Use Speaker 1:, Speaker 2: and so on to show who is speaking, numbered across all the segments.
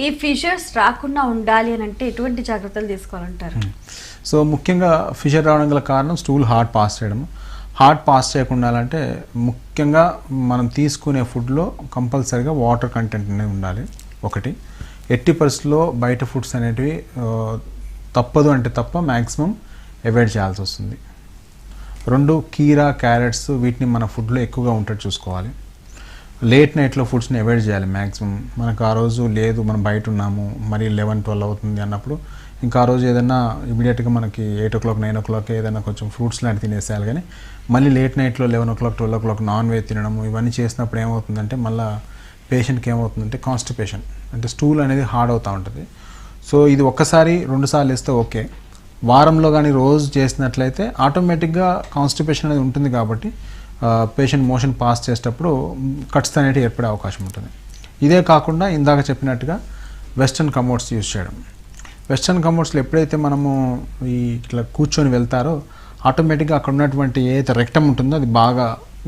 Speaker 1: ఈ ఫిషర్స్ రాకుండా ఉండాలి అని అంటే ఎటువంటి జాగ్రత్తలు తీసుకోవాలంటారు?
Speaker 2: సో ముఖ్యంగా ఫిషర్ రావడం గల కారణం స్టూల్ హార్ట్ పాస్ చేయడం. హార్ట్ పాస్ చేయకుండా అంటే ముఖ్యంగా మనం తీసుకునే ఫుడ్లో కంపల్సరీగా వాటర్ కంటెంట్ అనేది ఉండాలి. ఒకటి, ఎట్టి పరిస్థితుల్లో బయట ఫుడ్స్ అనేటివి తప్పదు అంటే తప్ప మ్యాక్సిమం అవాయిడ్ చేయాల్సి వస్తుంది. రెండు, కీరా, క్యారెట్స్ వీటిని మన ఫుడ్లో ఎక్కువగా ఉంటట్టు చూసుకోవాలి. లేట్ నైట్లో ఫుడ్స్ని అవాయిడ్ చేయాలి మ్యాక్సిమం. మనకు ఆ రోజు లేదు, మనం బయట ఉన్నాము, మరి 11-12 అవుతుంది అన్నప్పుడు ఇంకా ఆ రోజు ఏదైనా ఇమీడియట్గా మనకి 8 o'clock 9 o'clock ఏదైనా కొంచెం ఫ్రూట్స్ లాంటి తినేసేయాలి. కానీ మళ్ళీ లేట్ నైట్లో 11 o'clock 12 o'clock నాన్ వెజ్ తినడము ఇవన్నీ చేసినప్పుడు ఏమవుతుందంటే మళ్ళీ పేషెంట్కి ఏమవుతుందంటే కాన్స్టిపేషన్, అంటే స్టూల్ అనేది హార్డ్ అవుతూ ఉంటుంది. సో ఇది ఒక్కసారి 2 సార్లు వేస్తే ఓకే, వారంలో కానీ రోజు చేసినట్లయితే ఆటోమేటిక్గా కాన్స్టిపేషన్ అనేది ఉంటుంది. కాబట్టి పేషెంట్ మోషన్ పాస్ చేసేటప్పుడు కట్స్ అనేవి ఏర్పడే అవకాశం ఉంటుంది. ఇదే కాకుండా ఇందాక చెప్పినట్టుగా వెస్ట్రన్ కమోడ్స్ యూజ్ చేయడం. వెస్ట్రన్ కమోడ్స్లో ఎప్పుడైతే మనము ఇట్లా కూర్చొని వెళ్తారో ఆటోమేటిక్గా అక్కడ ఉన్నటువంటి ఏదైతే రెక్టమ్ ఉంటుందో అది బాగా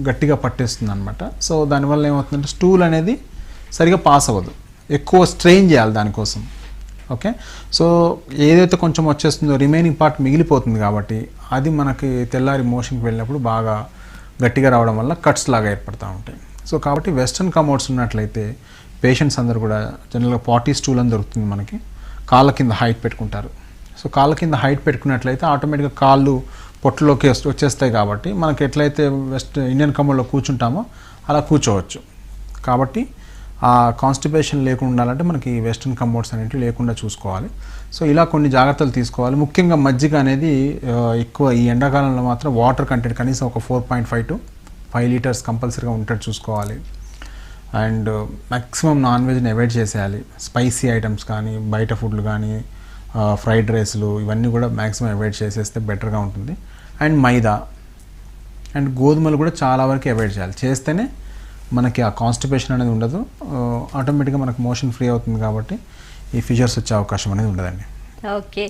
Speaker 2: గట్టిగా పట్టేస్తుంది అనమాట. సో దానివల్ల ఏమవుతుందంటే స్టూల్ అనేది సరిగా పాస్ అవ్వదు, ఎక్కువ స్ట్రెయిన్ చేయాలి దానికోసం. ఓకే, సో ఏదైతే కొంచెం వచ్చేస్తుందో రిమైనింగ్ పార్ట్ మిగిలిపోతుంది కాబట్టి అది మనకి తెల్లారి మోషన్కి వెళ్ళినప్పుడు బాగా గట్టిగా రావడం వల్ల కట్స్ లాగా ఏర్పడుతూ ఉంటాయి. సో కాబట్టి వెస్ట్రన్ కమోడ్స్ ఉన్నట్లయితే పేషెంట్స్ అందరూ కూడా జనరల్గా పాటీ స్టూల్ అని దొరుకుతుంది మనకి, కాళ్ళ కింద హైట్ పెట్టుకుంటారు. సో కాళ్ళ కింద హైట్ పెట్టుకున్నట్లయితే ఆటోమేటిక్గా కాళ్ళు పొట్టులోకి వచ్చేస్తాయి కాబట్టి మనకి ఎట్లయితే ఇండియన్ కమోడ్లో కూర్చుంటామో అలా కూర్చోవచ్చు. కాబట్టి ఆ కాన్స్టిపేషన్ లేకుండా ఉండాలంటే మనకి వెస్ట్రన్ కమోడ్స్ అనేవి లేకుండా చూసుకోవాలి. సో ఇలా కొన్ని జాగ్రత్తలు తీసుకోవాలి. ముఖ్యంగా మజ్జిగ అనేది ఎక్కువ ఈ ఎండాకాలంలో మాత్రం వాటర్ కంటెంట్ కనీసం ఒక 4.5 to 5 liters కంపల్సరీగా ఉంటట్టు చూసుకోవాలి. అండ్ మ్యాక్సిమం నాన్ వెజ్ని అవాయిడ్ చేసేయాలి. స్పైసీ ఐటమ్స్ కానీ బయట ఫుడ్లు కానీ ఫ్రైడ్ రైస్లు ఇవన్నీ కూడా మ్యాక్సిమం అవాయిడ్ చేసేస్తే బెటర్గా ఉంటుంది. అండ్ మైదా అండ్ గోధుమలు కూడా చాలా వరకు అవాయిడ్ చేయాలి. చేస్తేనే మనకి ఆ కాన్స్టిపేషన్ అనేది ఉండదు, ఆటోమేటిక్గా మనకు మోషన్ ఫ్రీ అవుతుంది కాబట్టి ఈ ఫిషర్స్ వచ్చే అవకాశం అనేది ఉండదండి.
Speaker 1: ఓకే.